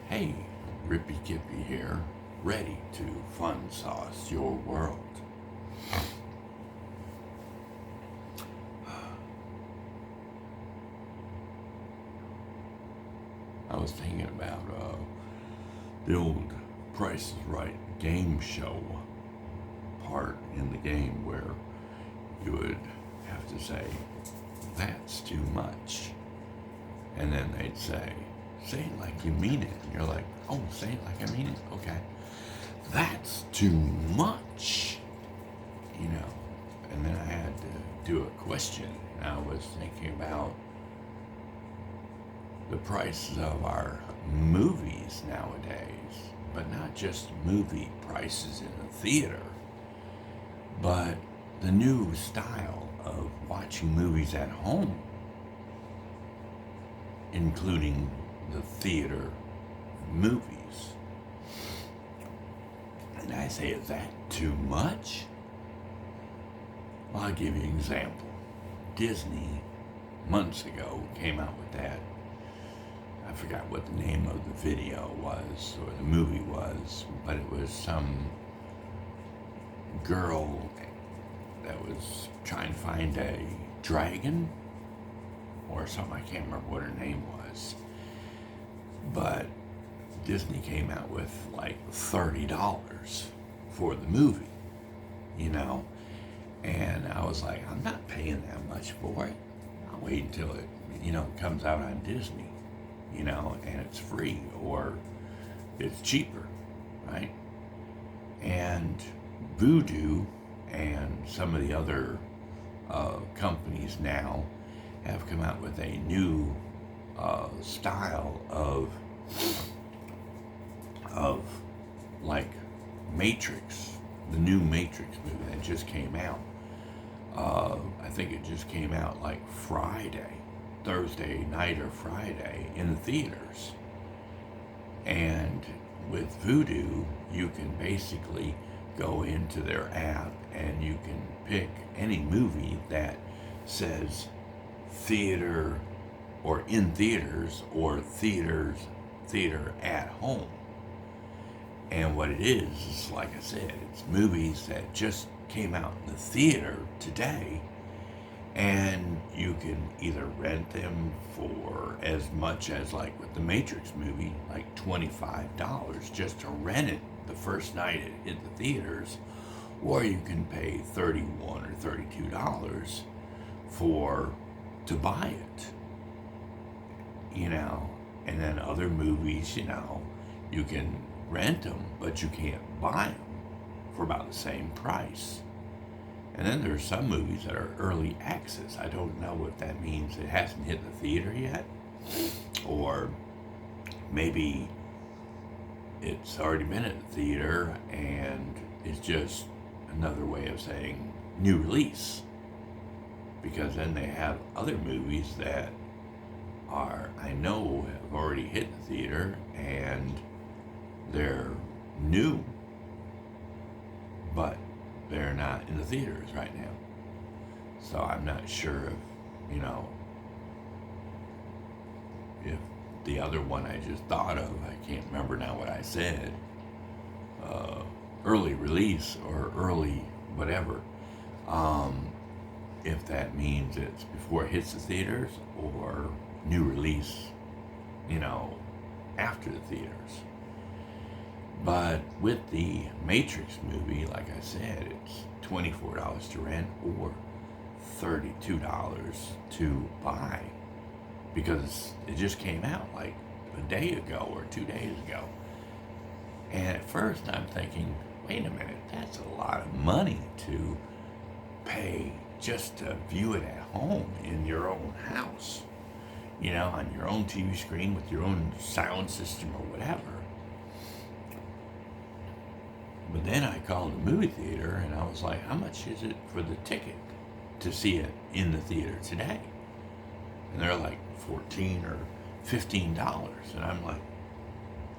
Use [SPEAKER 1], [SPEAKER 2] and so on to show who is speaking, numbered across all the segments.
[SPEAKER 1] Hey, Rippy Kippy here, ready to fun sauce your world. I was thinking about the old Price is Right game show part in the game where you would have to say, "That's too much." And then they'd say it like you mean it. And you're like, "Oh, say it like I mean it? Okay. That's too much." And then I had to do a question. And I was thinking about the prices of our movies nowadays, but not just movie prices in the theater, but the new style of watching movies at home, including the theater movies. And I say, is that too much? Well, I'll give you an example. Disney, months ago, came out with that. I forgot what the name of the video was, or the movie was, but it was some girl that was trying to find a dragon or something. I can't remember what her name was. But Disney came out with like $30 for the movie, And I was like, I'm not paying that much for it. I'll wait until it, comes out on Disney, and it's free or it's cheaper, right? And Voodoo and some of the other companies now have come out with a new style of like Matrix, the new Matrix movie that just came out. I think it just came out like Thursday night or Friday in the theaters. And with Voodoo, you can basically go into their app and you can pick any movie that says theater or in theaters or theater at home. And what it is like I said, it's movies that just came out in the theater today, and you can either rent them for as much as, like with the Matrix movie, like $25 just to rent it the first night it hit the theaters, or you can pay $31 or $32 to buy it. And then other movies, you can rent them, but you can't buy them for about the same price. And then there's some movies that are early access. I don't know if that means it hasn't hit the theater yet, or maybe it's already been at the theater and it's just another way of saying new release. Because then they have other movies that I know have already hit the theater and they're new, but they're not in the theaters right now. So I'm not sure if the other one I just thought of, I can't remember now what I said, early release or early whatever, if that means it's before it hits the theaters or new release, after the theaters. But with the Matrix movie, like I said, it's $24 to rent or $32 to buy, because it just came out like a day ago or 2 days ago. And at first I'm thinking, wait a minute, that's a lot of money to pay just to view it at home in your own house, on your own TV screen with your own sound system or whatever. But then I called the movie theater and I was like, how much is it for the ticket to see it in the theater today? And they're like $14 or $15. And I'm like,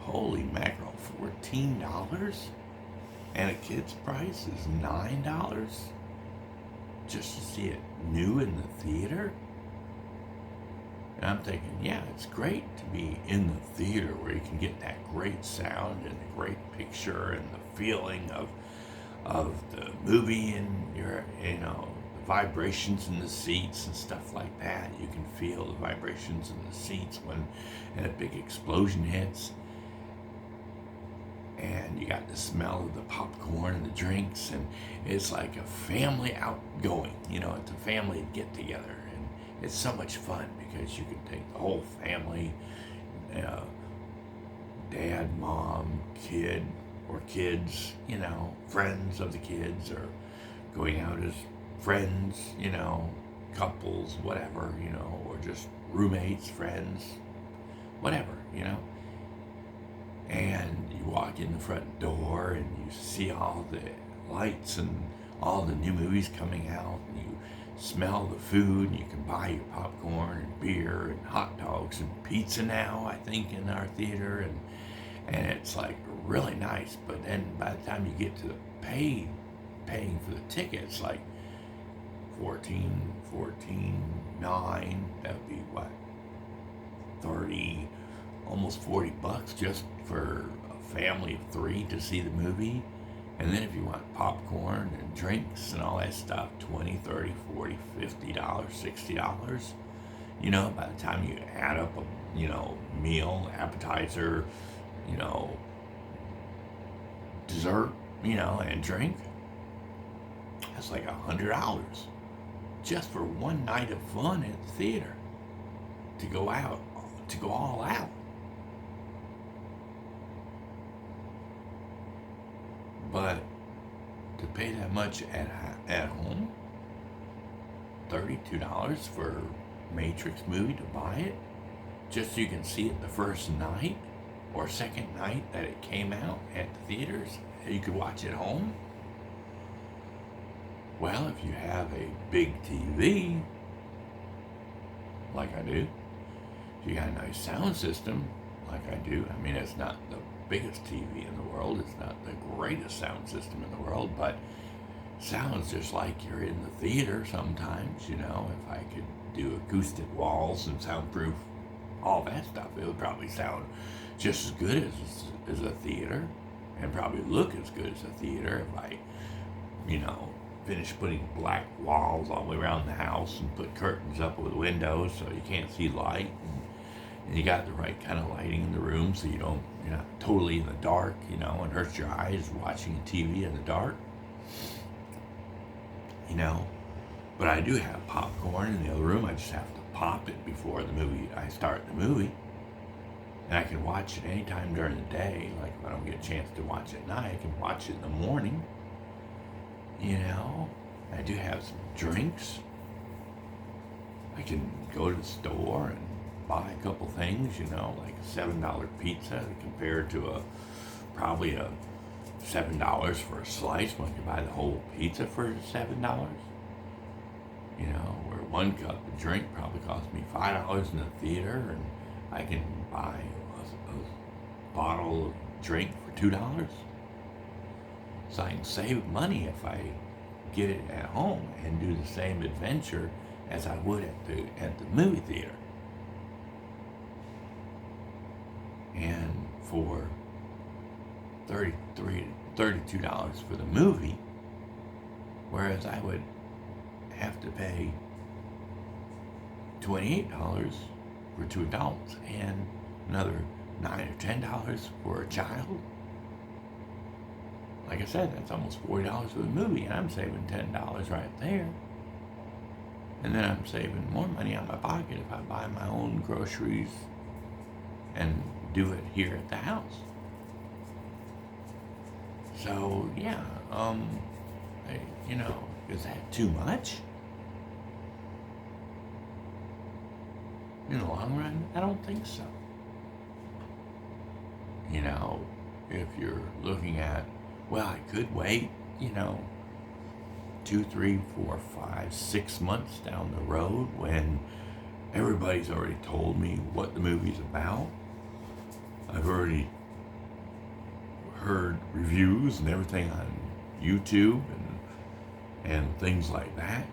[SPEAKER 1] holy mackerel, $14? And a kid's price is $9 just to see it new in the theater? And I'm thinking, yeah, it's great to be in the theater where you can get that great sound and the great picture and the feeling of the movie and your, the vibrations in the seats and stuff like that. You can feel the vibrations in the seats when a big explosion hits. And you got the smell of the popcorn and the drinks, and it's like a family outgoing, it's a family get together, and it's so much fun because you can take the whole family, dad, mom, kid, or kids, friends of the kids, or going out as friends, couples, whatever, or just roommates, friends, whatever, And you walk in the front door and you see all the lights and all the new movies coming out, and you smell the food, and you can buy your popcorn and beer and hot dogs and pizza now, I think, in our theater, and it's like really nice. But then by the time you get to the paying for the tickets, like 14, 9, that would be what, 30, almost $40 just for a family of 3 to see the movie. And then if you want popcorn and drinks and all that stuff, $20, $30, $40, $50, $60. By the time you add up a meal, appetizer, dessert, and drink, that's like $100 just for one night of fun at the theater, to go all out. But to pay that much at home, $32 for Matrix movie, to buy it, just so you can see it the first night or second night that it came out at the theaters, you could watch it home. Well, if you have a big TV, like I do, if you got a nice sound system, like I do, it's not the biggest TV in the world, it's not the greatest sound system in the world, but sounds just like you're in the theater sometimes, if I could do acoustic walls and soundproof, all that stuff, it would probably sound just as good as a theater, and probably look as good as a theater if I, finish putting black walls all the way around the house and put curtains up with windows so you can't see light, and you got the right kind of lighting in the room so you're not totally in the dark, and hurts your eyes watching TV in the dark, But I do have popcorn in the other room. I just have to pop it before I start the movie. And I can watch it anytime during the day. Like if I don't get a chance to watch it at night, I can watch it in the morning. I do have some drinks. I can go to the store and buy a couple things, like a $7 pizza compared to probably a $7 for a slice. When you can buy the whole pizza for $7. Where one cup of drink probably cost me $5 in the theater, and I can buy a bottle of drink for $2. So I can save money if I get it at home and do the same adventure as I would at the movie theater. And for $32 for the movie, whereas I would have to pay $28 for 2 adults and another $9 or $10 for a child. Like I said, that's almost $40 for the movie, and I'm saving $10 right there. And then I'm saving more money out of my pocket if I buy my own groceries and do it here at the house. So yeah, is that too much? In the long run, I don't think so. If you're looking at, well, I could wait, 2, 3, 4, 5, 6 months down the road when everybody's already told me what the movie's about. I've already heard reviews and everything on YouTube and things like that,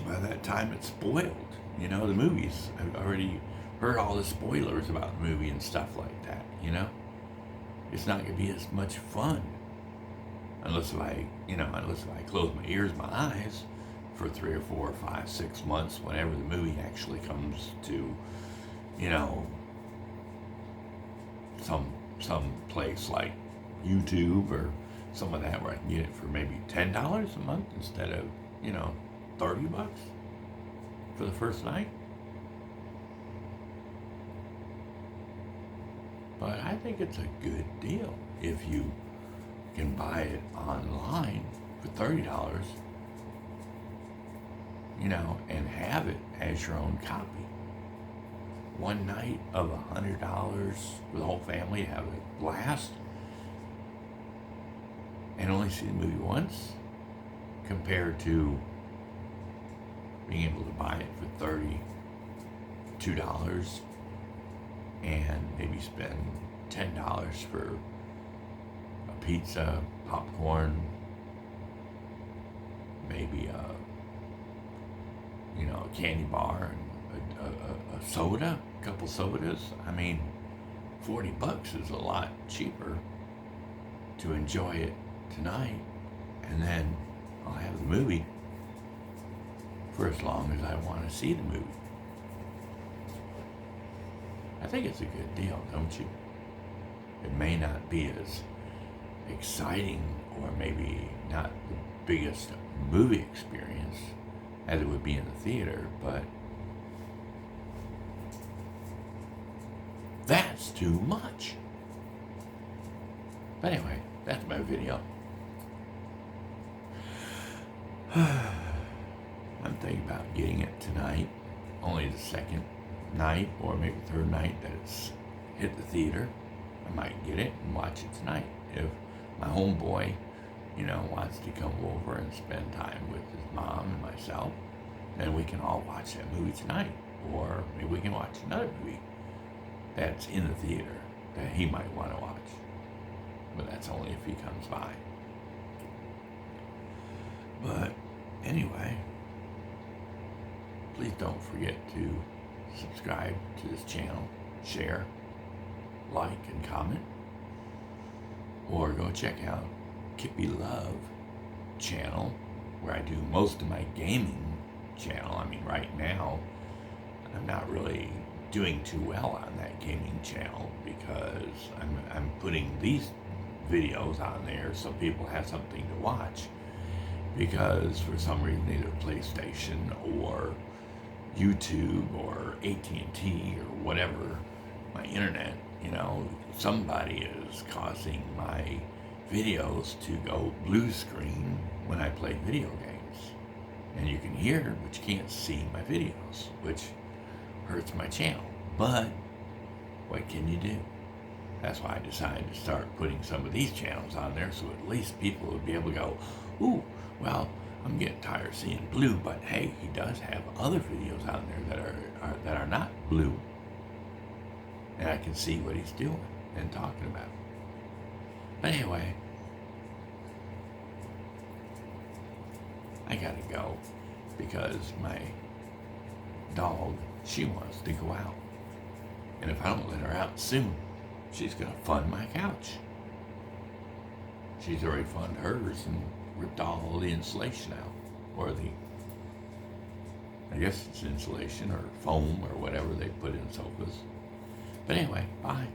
[SPEAKER 1] By that time it's spoiled, You know, the movies. I've already heard all the spoilers about the movie and stuff like that, you know? It's not going to be as much fun unless if I close my ears, my eyes for 3 or 4 or 5, 6 months, whenever the movie actually comes to, you know, some place like YouTube or some of that where I can get it for maybe $10 a month instead of, $30 for the first night. But I think it's a good deal if you can buy it online for $30, and have it as your own copy. One night of $100 for the whole family to have a blast and only see the movie once, compared to being able to buy it for $32 and maybe spend $10 for a pizza, popcorn, maybe a candy bar and a soda, a couple sodas. I mean, $40 is a lot cheaper to enjoy it tonight, and then I'll have the movie for as long as I want to see the movie. I think it's a good deal, don't you? It may not be as exciting or maybe not the biggest movie experience as it would be in the theater, but that's too much. But anyway, that's my video. I'm thinking about getting it tonight, only the second night or maybe third night that it's hit the theater. I might get it and watch it tonight. If my homeboy, wants to come over and spend time with his mom and myself, then we can all watch that movie tonight. Or maybe we can watch another movie that's in the theater that he might want to watch. But that's only if he comes by. But anyway, please don't forget to subscribe to this channel, share, like, and comment. Or go check out Kippy Love channel, where I do most of my gaming channel. I mean, right now, I'm not really doing too well on that gaming channel because I'm putting these videos on there so people have something to watch, because for some reason either PlayStation or YouTube or AT&T or whatever, my internet, somebody is causing my videos to go blue screen when I play video games. And you can hear, but you can't see my videos, which hurts my channel. But what can you do? That's why I decided to start putting some of these channels on there, so at least people would be able to go, ooh, well, I'm getting tired of seeing blue, but hey, he does have other videos on there that are not blue, and I can see what he's doing and talking about. But anyway, I gotta go because my dog, she wants to go out, and if I don't let her out soon, she's gonna fund my couch. She's already funded hers and ripped all the insulation out, or I guess it's insulation or foam or whatever they put in sofas. But anyway, bye.